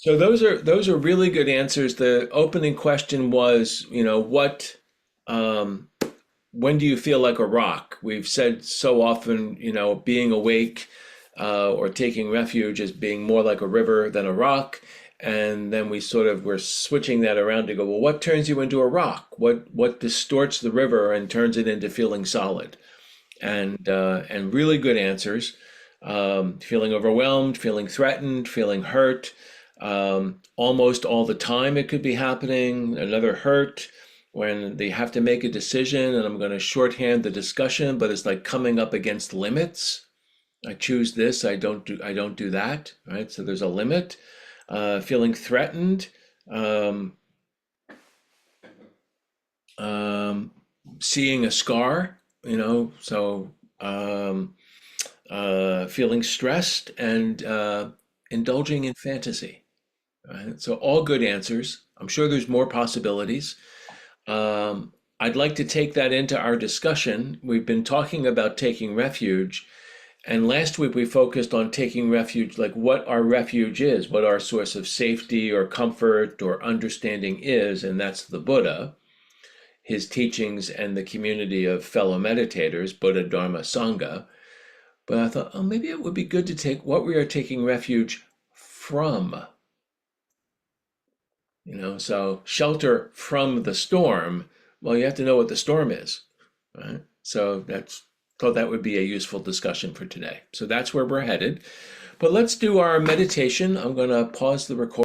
So those are really good answers. The opening question was, what um, when do you feel like a rock? We've said so often, being awake or taking refuge as being more like a river than a rock. And then we're switching that around to go, well, what turns you into a rock? What distorts the river and turns it into feeling solid? And really good answers. Feeling overwhelmed, feeling threatened, feeling hurt. Almost all the time it could be happening. Another hurt when they have to make a decision, and I'm going to shorthand the discussion, but it's like coming up against limits. I choose this, I don't do that, right? So there's a limit. Feeling threatened. Um, um, Seeing a scar, feeling stressed and indulging in fantasy. Right? So all good answers. I'm sure there's more possibilities. I'd like to take that into our discussion. We've been talking about taking refuge, and last week we focused on taking refuge, like what our refuge is, what our source of safety or comfort or understanding is, and that's the Buddha, his teachings, and the community of fellow meditators, Buddha, Dharma, Sangha. But I thought, oh, maybe it would be good to take what we are taking refuge from. So shelter from the storm. Well, you have to know what the storm is, right? So that's thought that would be a useful discussion for today. So that's where we're headed. But let's do our meditation. I'm going to pause the record.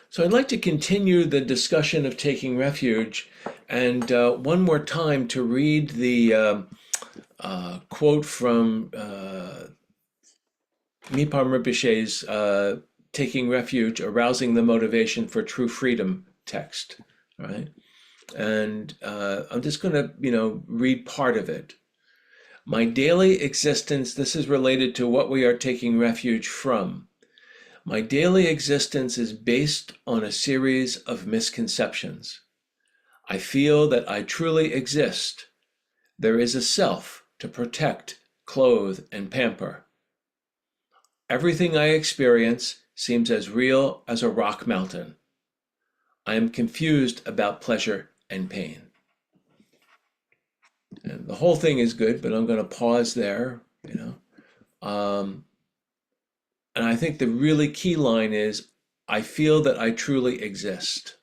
So I'd like to continue the discussion of taking refuge, and one more time to read the quote from Mipham Rinpoche's Taking Refuge, Arousing the Motivation for True Freedom text, right? And I'm just going to, read part of it. My daily existence, this is related to what we are taking refuge from. My daily existence is based on a series of misconceptions. I feel that I truly exist. There is a self to protect, clothe, and pamper. Everything I experience seems as real as a rock mountain. I am confused about pleasure and pain. And the whole thing is good, but I'm going to pause there. Um, and I think the really key line is, I feel that I truly exist.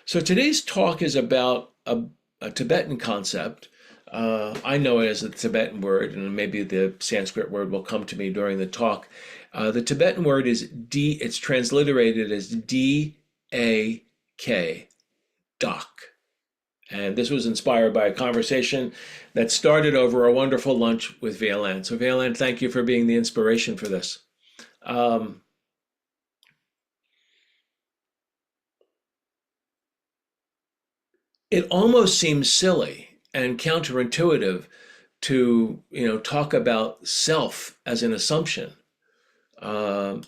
So today's talk is about a Tibetan concept. I know it as a Tibetan word, and maybe the Sanskrit word will come to me during the talk. The Tibetan word is D, it's transliterated as D-A-K, dak. And this was inspired by a conversation that started over a wonderful lunch with Valan. So Valan, thank you for being the inspiration for this. It almost seems silly and counterintuitive to, talk about self as an assumption,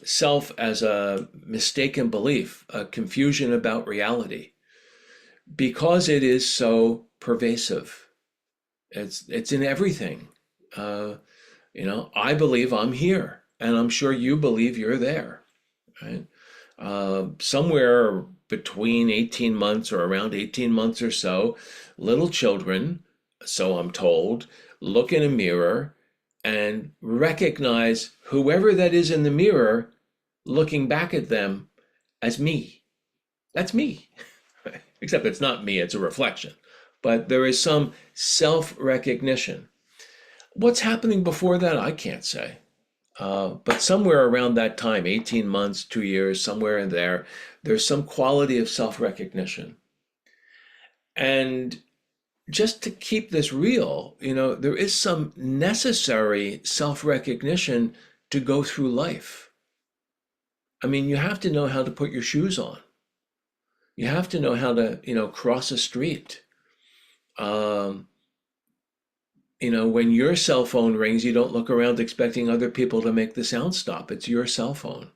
self as a mistaken belief, a confusion about reality, because it is so pervasive. It's in everything. Uh, I believe I'm here, and I'm sure you believe you're there, right? Somewhere between 18 months or around 18 months or so, little children, so I'm told, look in a mirror and recognize whoever that is in the mirror looking back at them as me. That's me. Except it's not me, it's a reflection. But there is some self recognition. What's happening before that, I can't say. But somewhere around that time, 18 months, 2 years, somewhere in there, there's some quality of self recognition. And just to keep this real, there is some necessary self recognition to go through life. I mean, you have to know how to put your shoes on. You have to know how to, cross a street. Um, when your cell phone rings, you don't look around expecting other people to make the sound stop. It's your cell phone,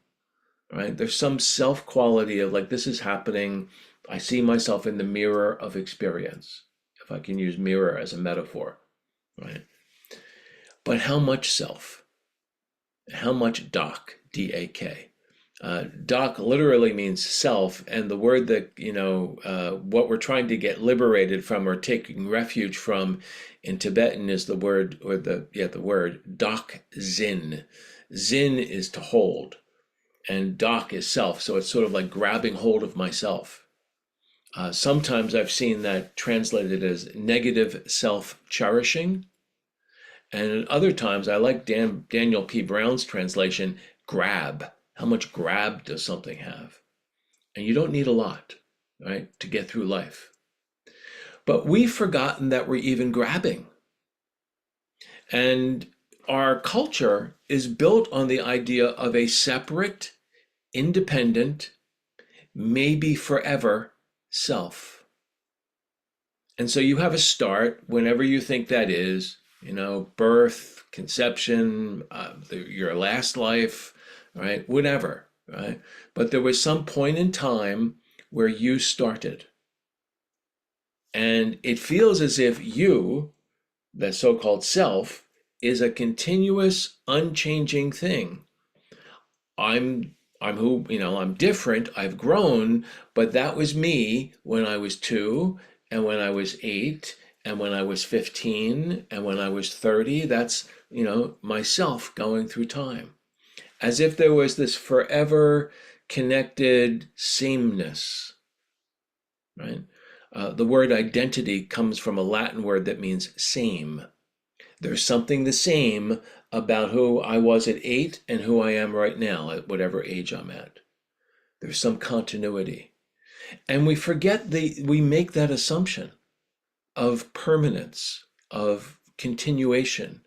right? There's some self quality of like, this is happening. I see myself in the mirror of experience, if I can use mirror as a metaphor, right? but how much self? How much dak, D-A-K? Dak literally means self, and the word that, what we're trying to get liberated from or taking refuge from in Tibetan is the word, or the word dak zin. Zin is to hold, and dak is self. So it's sort of like grabbing hold of myself. Sometimes I've seen that translated as negative self-cherishing. And at other times, I like Daniel P. Brown's translation, grab. How much grab does something have? And you don't need a lot, right, to get through life. But we've forgotten that we're even grabbing. And our culture is built on the idea of a separate, independent, maybe forever self. And so you have a start whenever you think that is, birth, conception, your last life, right? Whatever, right? But there was some point in time where you started. And it feels as if you, the so-called self, is a continuous, unchanging thing. I'm who, I'm different, I've grown, but that was me when I was 2, and when I was 8, and when I was 15, and when I was 30. That's, myself going through time. As if there was this forever connected sameness, right? The word identity comes from a Latin word that means same. There's something the same about who I was at 8 and who I am right now at whatever age I'm at. There's some continuity. And we make that assumption of permanence, of continuation.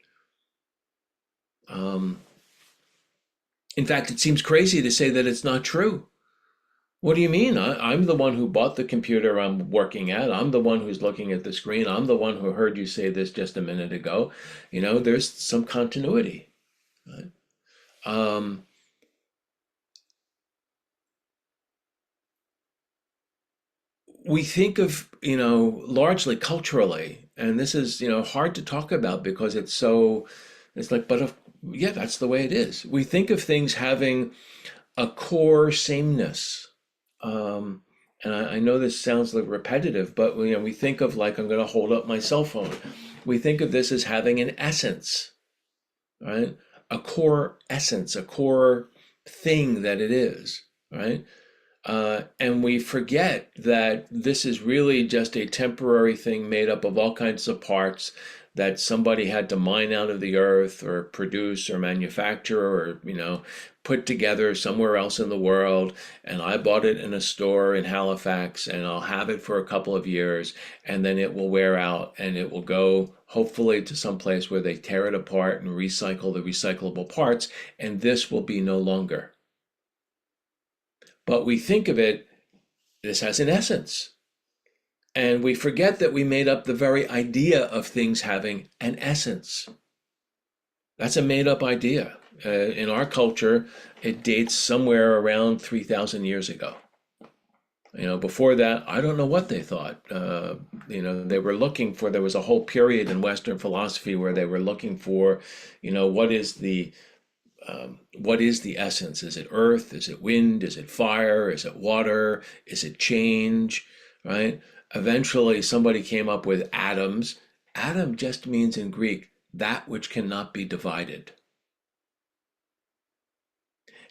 In fact, it seems crazy to say that it's not true. What do you mean? I'm the one who bought the computer I'm working at. I'm the one who's looking at the screen. I'm the one who heard you say this just a minute ago. There's some continuity. Right? We think of, largely culturally, and this is, hard to talk about because it's like, yeah, that's the way it is. We think of things having a core sameness. And I know this sounds like repetitive, but we think of, like, I'm going to hold up my cell phone. We think of this as having an essence, right? A core essence, a core thing that it is, right? And we forget that this is really just a temporary thing made up of all kinds of parts that somebody had to mine out of the earth or produce or manufacture or, put together somewhere else in the world. And I bought it in a store in Halifax, and I'll have it for a couple of years, and then it will wear out and it will go hopefully to some place where they tear it apart and recycle the recyclable parts, and this will be no longer. But we think of it, this has an essence. And we forget that we made up the very idea of things having an essence. That's a made up idea. In our culture, it dates somewhere around 3,000 years ago. Before that, I don't know what they thought. They were looking for, there was a whole period in Western philosophy where they were looking for, what is the essence? Is it earth? Is it wind? Is it fire? Is it water? Is it change? Right? Eventually, somebody came up with atoms. Atom just means in Greek, that which cannot be divided.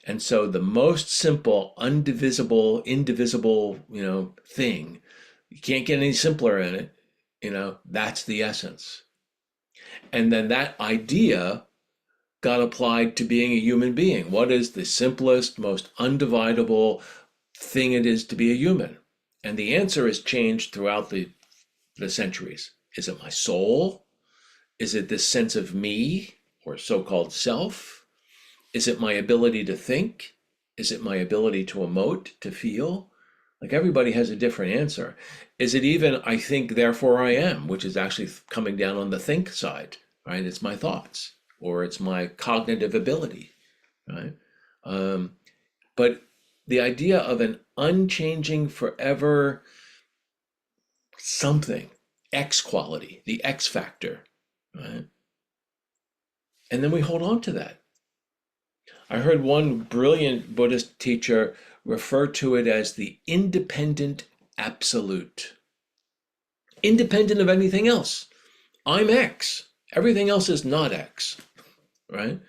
And so the most simple, undivisible, indivisible, thing, you can't get any simpler in it, that's the essence. And then that idea got applied to being a human being. What is the simplest, most undividable thing it is to be a human? And the answer has changed throughout the centuries. Is it my soul? Is it this sense of me, or so-called self? Is it my ability to think? Is it my ability to emote, to feel? Like, everybody has a different answer. Is it even, I think, therefore I am, which is actually coming down on the think side, right? It's my thoughts, or it's my cognitive ability, right? But the idea of an unchanging, forever something, X quality, the X factor, right? And then we hold on to that. I heard one brilliant Buddhist teacher refer to it as the independent absolute, independent of anything else. I'm X. Everything else is not X, right?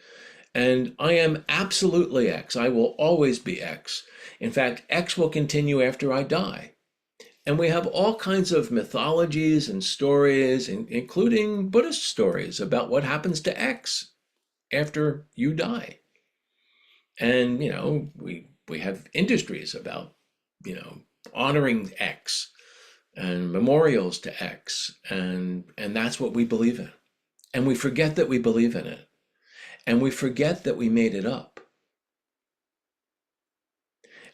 And I am absolutely X. I will always be X. In fact, X will continue after I die. And we have all kinds of mythologies and stories, including Buddhist stories about what happens to X after you die. And, we have industries about, honoring X and memorials to X. And that's what we believe in. And we forget that we believe in it. And we forget that we made it up.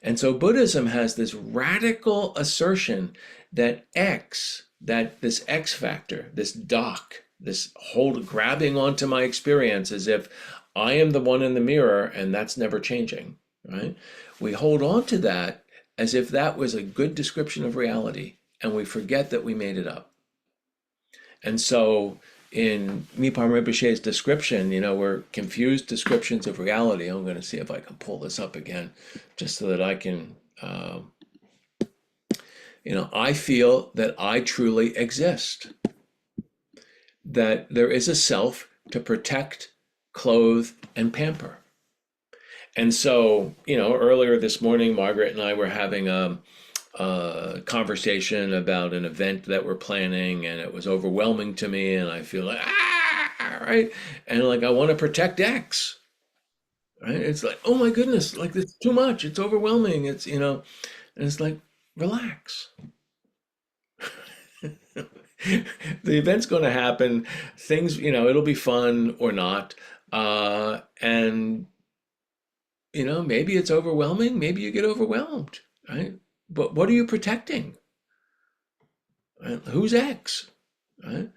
And so Buddhism has this radical assertion that this X factor, this doc, this grabbing onto my experience as if I am the one in the mirror and that's never changing, right? We hold on to that as if that was a good description of reality, and we forget that we made it up. And so in Mipam Rinpoche's description, we're confused descriptions of reality. I'm going to see if I can pull this up again, just so that I can, I feel that I truly exist, that there is a self to protect, clothe, and pamper. And so, earlier this morning, Margaret and I were having a conversation about an event that we're planning, and it was overwhelming to me, and I feel like, right? And like, I want to protect X, right? It's like, oh my goodness, like it's too much. It's overwhelming. It's, and it's like, relax. The event's going to happen. Things, it'll be fun or not. And, maybe it's overwhelming. Maybe you get overwhelmed, right? But what are you protecting? Right? Who's X? Right?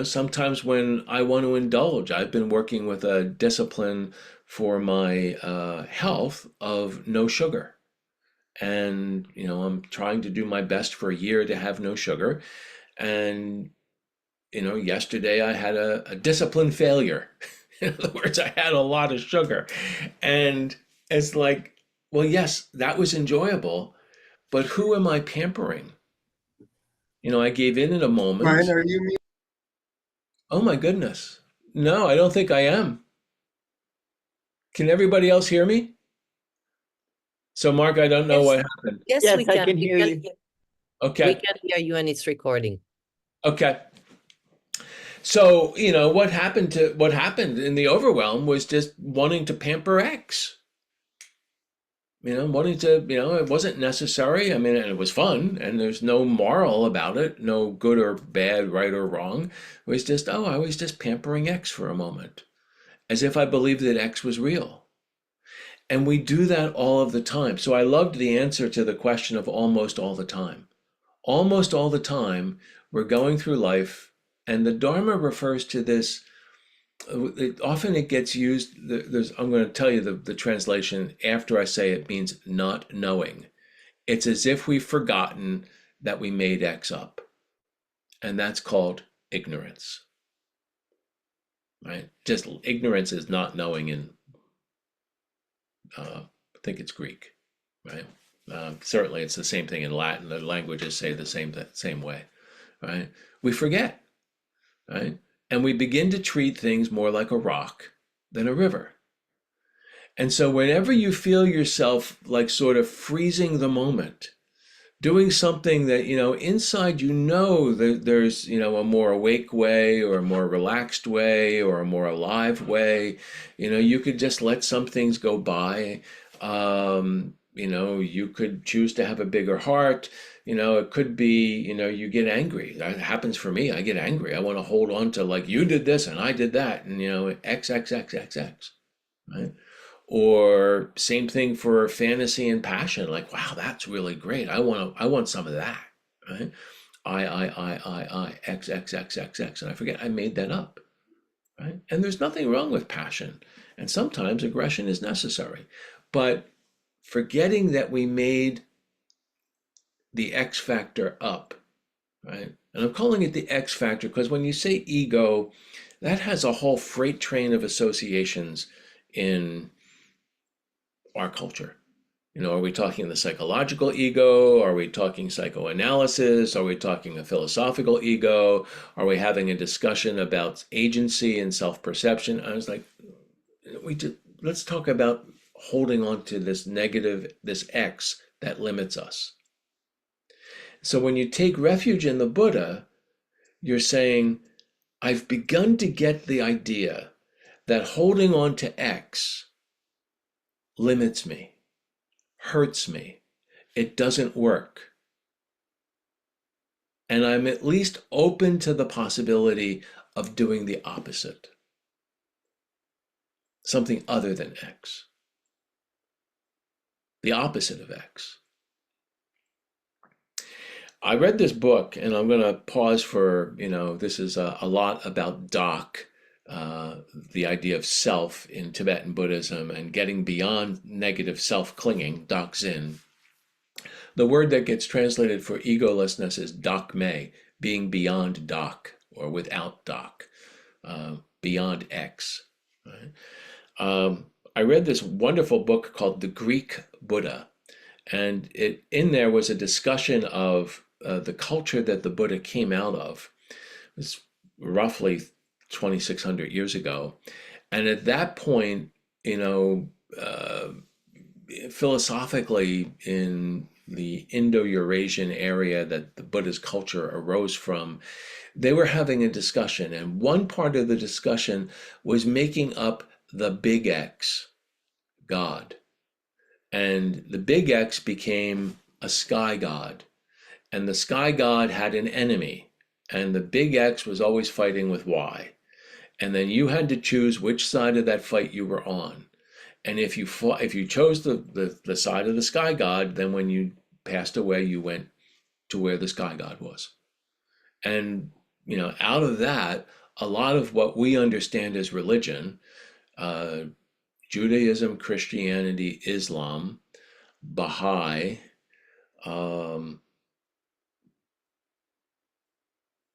Sometimes when I want to indulge, I've been working with a discipline for my health of no sugar. And, I'm trying to do my best for a year to have no sugar. And, yesterday I had a discipline failure. In other words, I had a lot of sugar. And it's like, well, yes, that was enjoyable, but who am I pampering? I gave in a moment. Brian, are you me? Oh my goodness. No, I don't think I am. Can everybody else hear me? So, Mark, I don't know Yes, what happened. yes, Yes, we I can. can We hear can you. hear, we Okay. can hear you and it's recording. Okay. So, what happened in the overwhelm was just wanting to pamper X. Wanting to, it wasn't necessary. I mean, and it was fun, and there's no moral about it, no good or bad, right or wrong. It was just, oh, I was just pampering X for a moment, as if I believed that X was real. And we do that all of the time. So I loved the answer to the question of almost all the time. Almost all the time, we're going through life, and the Dharma refers to this. Often it gets used. I'm going to tell you the translation after I say it means not knowing. It's as if we've forgotten that we made X up, and that's called ignorance. Right? Just ignorance is not knowing in I think it's Greek, right? Certainly, it's the same thing in Latin. The languages say the same way, right? We forget, right? And we begin to treat things more like a rock than a river. And so, whenever you feel yourself like sort of freezing the moment, doing something that inside that there's a more awake way or a more relaxed way or a more alive way. You could just let some things go by. You could choose to have a bigger heart. It could be you get angry. That happens for me. I get angry. I want to hold on to, like, you did this and I did that, and x x x x x, right? Or same thing for fantasy and passion. Like, wow, that's really great. I want some of that, right? I, X, X, X, X, X. And I forget I made that up, right? And there's nothing wrong with passion. And sometimes aggression is necessary. But forgetting that we made the X factor up, right? And I'm calling it the X factor because when you say ego, that has a whole freight train of associations in our culture. Are we talking the psychological ego? Are we talking psychoanalysis? Are we talking a philosophical ego? Are we having a discussion about agency and self-perception? I was like, let's talk about holding on to this negative, this X that limits us. So when you take refuge in the Buddha, you're saying, I've begun to get the idea that holding on to X limits me, hurts me, it doesn't work. And I'm at least open to the possibility of doing the opposite, something other than X, the opposite of X. I read this book, and I'm going to pause for, this is a lot about Dak, the idea of self in Tibetan Buddhism and getting beyond negative self-clinging, Dak Zin. The word that gets translated for egolessness is Dak Me, being beyond Dak or without Dak, beyond X. Right? I read this wonderful book called The Greek Buddha, and in there was a discussion of the culture that the Buddha came out of. It was roughly 2,600 years ago. And at that point, philosophically, in the Indo-Eurasian area that the Buddha's culture arose from, they were having a discussion. And one part of the discussion was making up the big X, God. And the big X became a sky god. And the sky god had an enemy. And the big X was always fighting with Y. And then you had to choose which side of that fight you were on. And if you chose the side of the sky god, then when you passed away, you went to where the sky god was. And, out of that, a lot of what we understand as religion, Judaism, Christianity, Islam, Baha'i,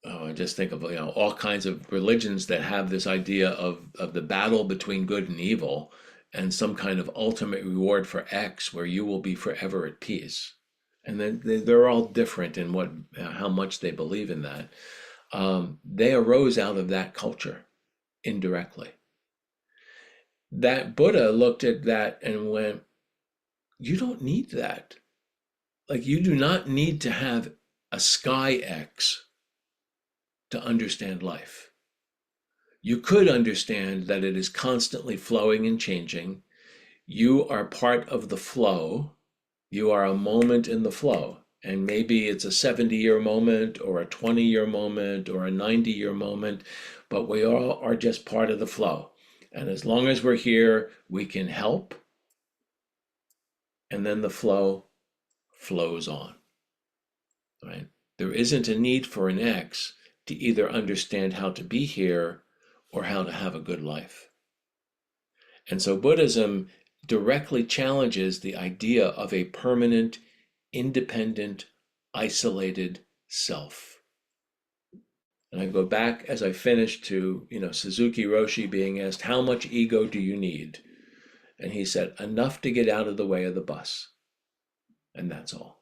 I just think of all kinds of religions that have this idea of the battle between good and evil and some kind of ultimate reward for X where you will be forever at peace. And then they're all different in how much they believe in that. They arose out of that culture indirectly. That Buddha looked at that and went, you don't need that. Like, you do not need to have a sky X to understand life. You could understand that it is constantly flowing and changing. You are part of the flow. You are a moment in the flow. And maybe it's a 70-year moment or a 20-year moment or a 90-year moment, but we all are just part of the flow. And as long as we're here, we can help. And then the flow flows on, right? There isn't a need for an X to either understand how to be here or how to have a good life. And so Buddhism directly challenges the idea of a permanent, independent, isolated self. And I go back as I finish to, Suzuki Roshi being asked, how much ego do you need? And he said, enough to get out of the way of the bus. And that's all.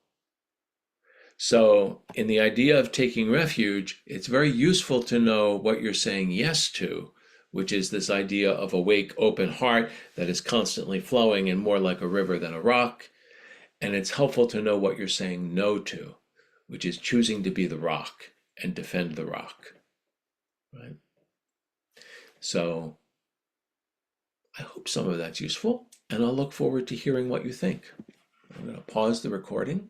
So in the idea of taking refuge, it's very useful to know what you're saying yes to, which is this idea of awake, open heart that is constantly flowing and more like a river than a rock. And it's helpful to know what you're saying no to, which is choosing to be the rock and defend the rock, right? So I hope some of that's useful, and I'll look forward to hearing what you think. I'm going to pause the recording.